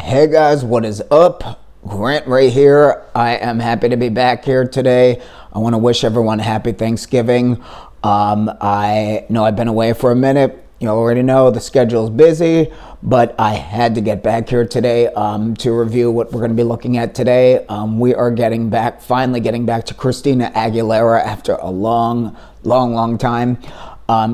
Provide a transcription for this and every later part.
Hey guys, what is up? Grant right here. I am happy to be back here today. I want to wish everyone a happy Thanksgiving. I know I've been away for a minute. You already know the schedule is busy, but I had to get back here today to review what we're going to be looking at today. We are finally getting back to Christina Aguilera after a long time.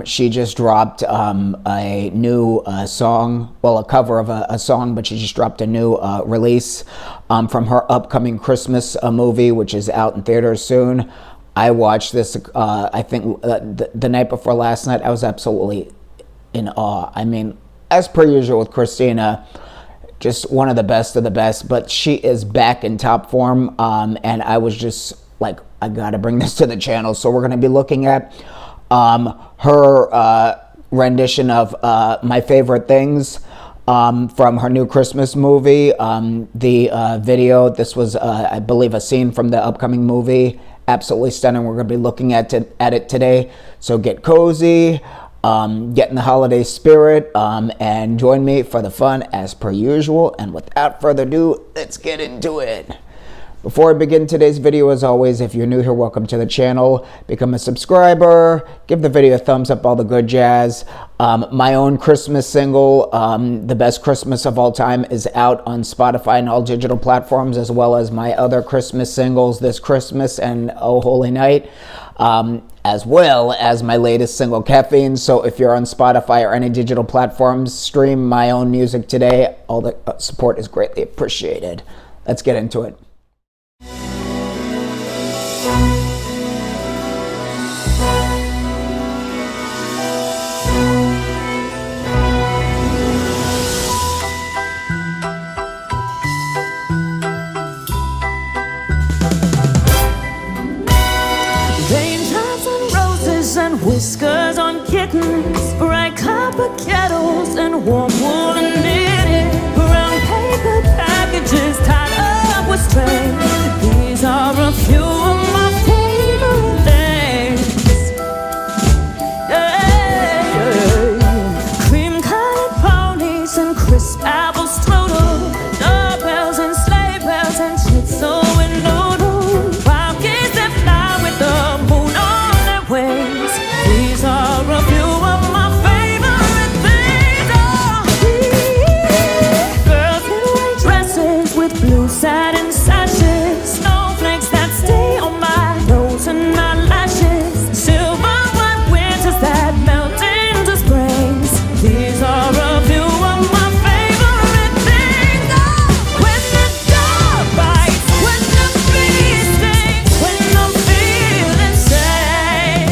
She just dropped a new song, well, a cover of a song, but she just dropped a new release from her upcoming Christmas movie, which is out in theaters soon. I watched this, I think, the night before last night. I was absolutely in awe. I mean, as per usual with Christina, just one of the best, but she is back in top form, and I was just like, I gotta bring this to the channel. So we're gonna be looking at her rendition of My Favorite Things from her new Christmas movie. The video, this was, I believe, a scene from the upcoming movie. Absolutely stunning. We're going to be looking at it today. So get cozy, get in the holiday spirit, and join me for the fun as per usual. And without further ado, let's get into it. Before I begin today's video, as always, if you're new here, welcome to the channel. Become a subscriber, give the video a thumbs up, all the good jazz. My own Christmas single, The Best Christmas of All Time, is out on Spotify and all digital platforms, as well as my other Christmas singles, This Christmas and Oh Holy Night, as well as my latest single, Caffeine. So if you're on Spotify or any digital platforms, stream my own music today. All the support is greatly appreciated. Let's get into it. Whiskers on kittens, bright copper kettles, and warm woolen knitting. Brown paper packages tied up with string. These are a few of my favorite things. Yeah. Cream-colored ponies and crisp apple strudel, doorbells and sleigh bells and schnitzel and noodle. Wild geese that fly with the moon on their wings. These are a few of my favorite things. Oh, girls in white dresses with blue satin sashes, snowflakes that stay on my nose and my lashes, silver white winters that melt into springs. These are a few of my favorite things. Oh, when the dog bites, when the bee stings, when I'm feeling sad,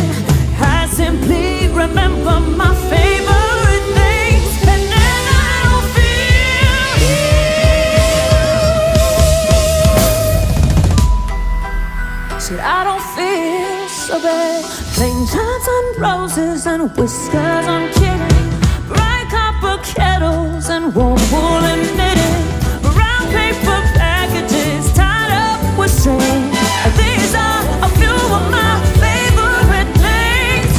I simply remember my favorite things, and then I don't feel said I don't feel so bad. Plain Johns on roses and whiskers on kittens, bright copper kettles and warm woolen knitting, brown paper packages tied up with string. These are a few of my favorite things.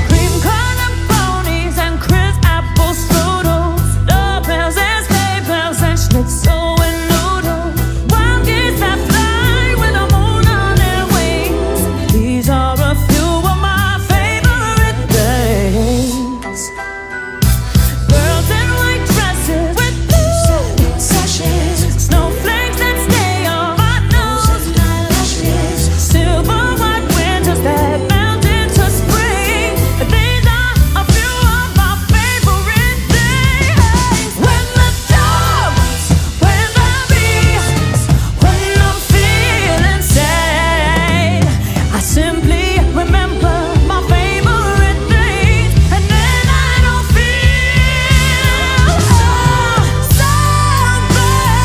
Cream-colored ponies and crisp apple strudels, doorbells and sleigh bells and schnitzel and noodle. Wild geese that fly with the moon on their wings. These are a few of my favorite things. Girls in white dresses with blue satin sashes, snowflakes that stay on my nose and my lashes, silver white winters that melt into spring. These are a few of my favorite things. When the dogs, when the bees, when I'm feeling sad, I simply remember my favorite things, and then I don't feel so bad.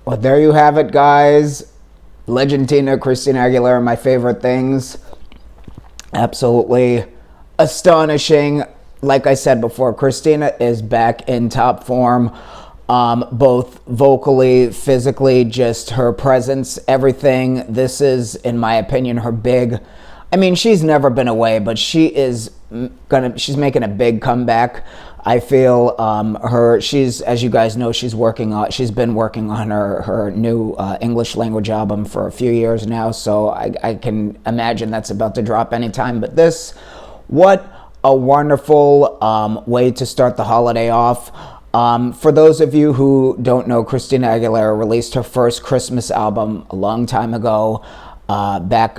Well, there you have it, guys. Legendina Christina Aguilera, My Favorite Things. Absolutely astonishing. Like I said before, Christina is back in top form. both vocally, physically, just her presence, everything. This is, in my opinion, her big. I mean, she's never been away, but she's making a big comeback. I feel she's, as you guys know, she's been working on her new English language album for a few years now, so I can imagine that's about to drop anytime. But what a wonderful way to start the holiday off. For those of you who don't know, Christina Aguilera released her first Christmas album a long time ago, back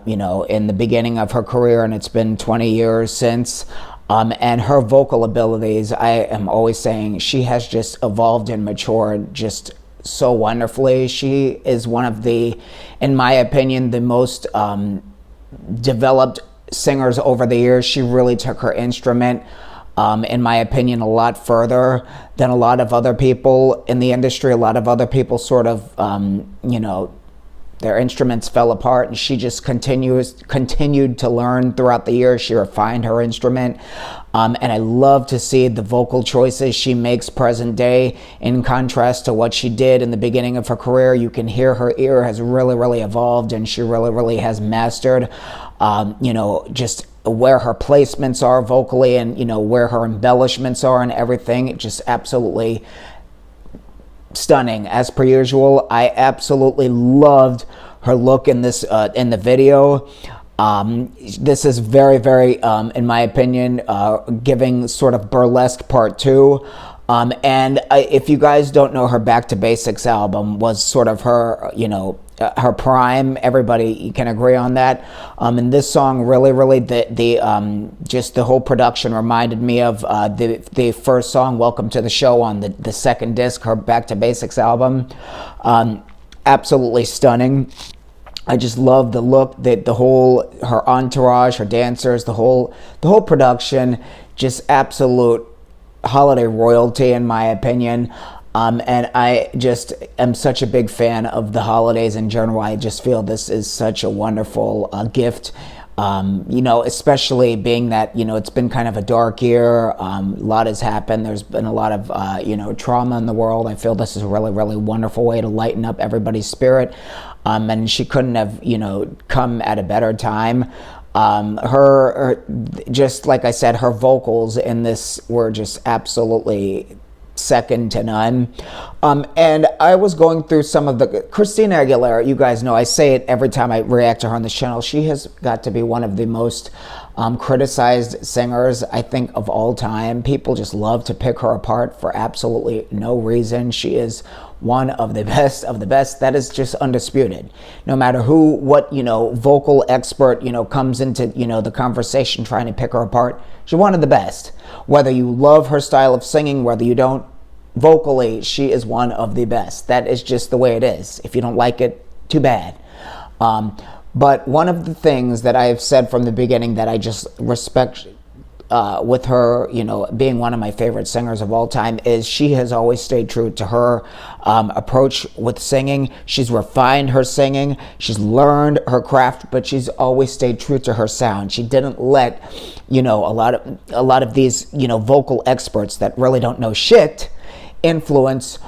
in the beginning of her career, and it's been 20 years since. And her vocal abilities, I am always saying, she has just evolved and matured just so wonderfully. She is one of in my opinion, the most developed singers over the years. She really took her instrument, in my opinion, a lot further than a lot of other people in the industry. A lot of other people sort of, their instruments fell apart, and she just continued to learn throughout the years. She refined her instrument, and I love to see the vocal choices she makes present day in contrast to what she did in the beginning of her career. You can hear her ear has really, really evolved, and she really, really has mastered, just where her placements are vocally, and where her embellishments are and everything. It just absolutely stunning. As per usual, I absolutely loved her look in this in the video. This is very, very, in my opinion, giving sort of burlesque part 2. If you guys don't know, her Back to Basics album was sort of her, her prime. Everybody can agree on that. And this song really, really, just the whole production reminded me of the first song, Welcome to the Show, on the second disc, her Back to Basics album. Absolutely stunning. I just love the look, her entourage, her dancers, the whole production, just absolute holiday royalty, in my opinion. And I just am such a big fan of the holidays in general. I just feel this is such a wonderful gift, especially being that, it's been kind of a dark year. A lot has happened. There's been a lot of, trauma in the world. I feel this is a really, really wonderful way to lighten up everybody's spirit. And she couldn't have, come at a better time. Her, just like I said, her vocals in this were just absolutely second to none. And I was going through some of the Christina Aguilera. You guys know I say it every time I react to her on the channel. She has got to be one of the most criticized singers, I think, of all time. People just love to pick her apart for absolutely no reason. She is one of the best of the best. That is just undisputed. No matter what vocal expert comes into the conversation trying to pick her apart, she's one of the best. Whether you love her style of singing, whether you don't, vocally she is one of the best. That is just the way it is. If you don't like it, too bad. But one of the things that I have said from the beginning that I just respect with her, being one of my favorite singers of all time, is she has always stayed true to her approach with singing. She's refined her singing. She's learned her craft, but she's always stayed true to her sound. She didn't let, a lot of these, vocal experts that really don't know shit influence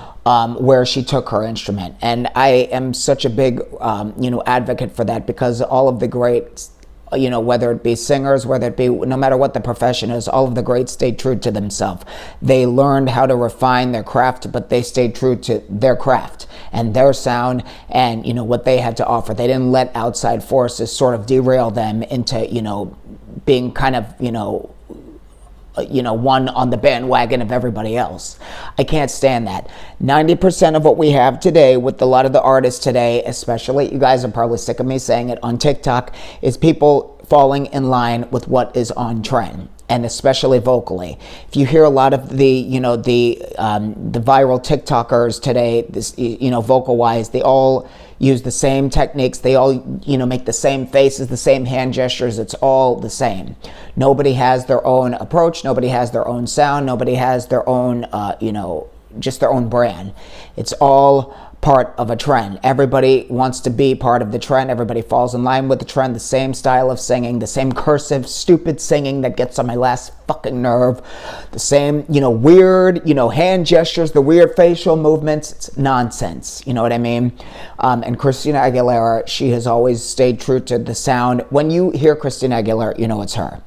where she took her instrument. And I am such a big, advocate for that, because all of the greats, whether it be singers, whether it be, no matter what the profession is, all of the greats stayed true to themselves. They learned how to refine their craft, but they stayed true to their craft and their sound and, what they had to offer. They didn't let outside forces sort of derail them into, being kind of, one on the bandwagon of everybody else. I can't stand that. 90% of what we have today with a lot of the artists today, especially, you guys are probably sick of me saying it, on TikTok, is people falling in line with what is on trend, and especially vocally. If you hear a lot of the viral TikTokers today, this, vocal wise, they all use the same techniques. They all, make the same faces, the same hand gestures. It's all the same. Nobody has their own approach. Nobody has their own sound. Nobody has their own, just their own brand. It's all part of a trend. Everybody wants to be part of the trend. Everybody falls in line with the trend. The same style of singing, the same cursive, stupid singing that gets on my last fucking nerve. The same, weird, hand gestures, the weird facial movements. It's nonsense. You know what I mean? And Christina Aguilera, she has always stayed true to the sound. When you hear Christina Aguilera, you know it's her.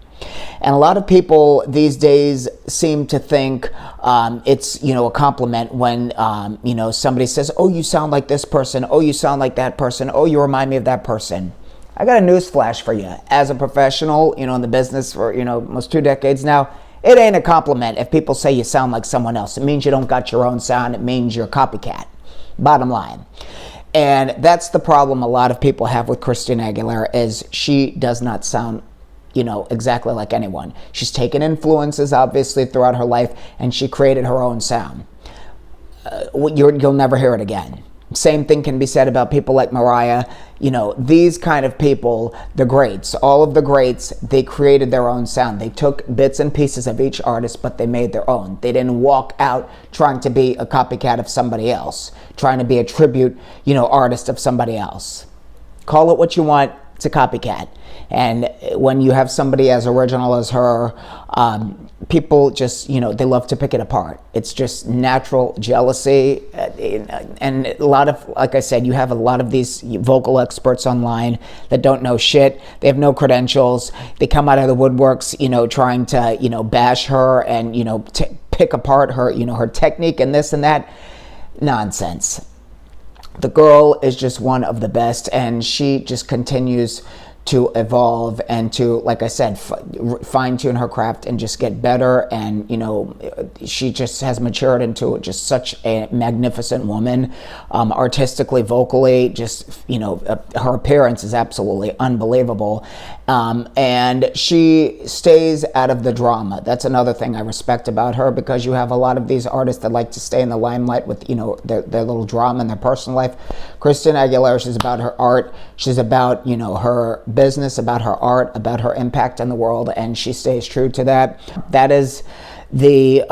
And a lot of people these days seem to think it's, a compliment when, somebody says, oh, you sound like this person. Oh, you sound like that person. Oh, you remind me of that person. I got a news flash for you. As a professional, in the business for, almost 2 decades now, it ain't a compliment if people say you sound like someone else. It means you don't got your own sound. It means you're a copycat. Bottom line. And that's the problem a lot of people have with Christina Aguilera is she does not sound exactly like anyone. She's taken influences, obviously, throughout her life, and she created her own sound. You'll never hear it again. Same thing can be said about people like Mariah. These kind of people, the greats, all of the greats, they created their own sound. They took bits and pieces of each artist, but they made their own. They didn't walk out trying to be a copycat of somebody else, trying to be a tribute, artist of somebody else. Call it what you want. It's a copycat. And when you have somebody as original as her, people just, they love to pick it apart. It's just natural jealousy. And a lot of, like I said, you have a lot of these vocal experts online that don't know shit. They have no credentials. They come out of the woodworks, trying to, bash her and, pick apart her, her technique and this and that. Nonsense. The girl is just one of the best, and she just continues to evolve and to, like I said, fine-tune her craft and just get better. And she just has matured into just such a magnificent woman, artistically, vocally. Just her appearance is absolutely unbelievable, and she stays out of the drama. That's another thing I respect about her, because you have a lot of these artists that like to stay in the limelight with their little drama in their personal life. Christina Aguilera, she's about her art. She's about her business, about her art, about her impact in the world, and she stays true to that. That is the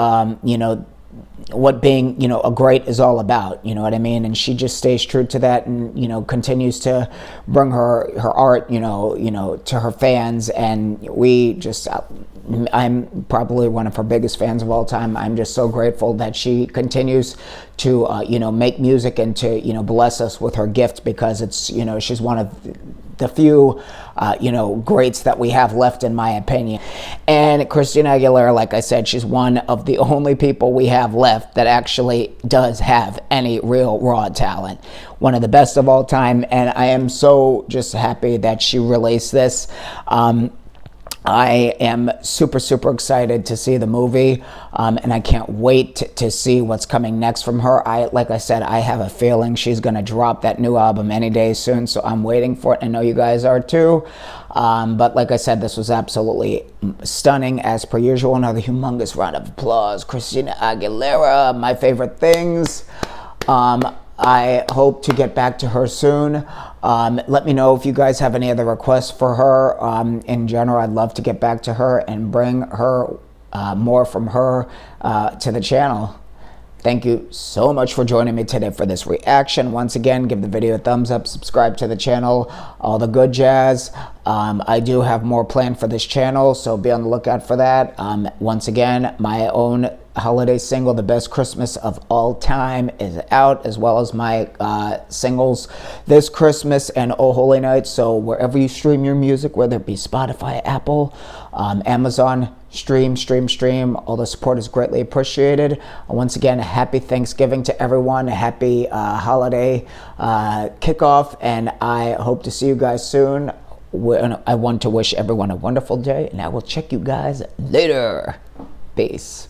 what being a great is all about. You know what I mean? And she just stays true to that, and continues to bring her art to her fans. And we just I'm probably one of her biggest fans of all time. I'm just so grateful that she continues to make music and to bless us with her gift, because it's she's one of the few greats that we have left, in my opinion. And Christina Aguilera, like I said, she's one of the only people we have left that actually does have any real raw talent. One of the best of all time, and I am so just happy that she released this. I am super, super excited to see the movie, and I can't wait to see what's coming next from her. Like I said, I have a feeling she's going to drop that new album any day soon, so I'm waiting for it. I know you guys are too. But like I said, this was absolutely stunning as per usual. Another humongous round of applause. Christina Aguilera, my favorite things. I hope to get back to her soon. Let me know if you guys have any other requests for her. In general, I'd love to get back to her and bring her more from her to the channel. Thank you so much for joining me today for this reaction. Once again, give the video a thumbs up, subscribe to the channel, all the good jazz. I do have more planned for this channel, so be on the lookout for that. Once again, my own holiday single, The Best Christmas of All Time, is out, as well as my singles, This Christmas and Oh Holy Night. So wherever you stream your music, whether it be Spotify, Apple, Amazon, stream. All the support is greatly appreciated. Once again, a happy Thanksgiving to everyone, a happy holiday kickoff, and I hope to see you guys soon. I want to wish everyone a wonderful day, and I will check you guys later. Peace.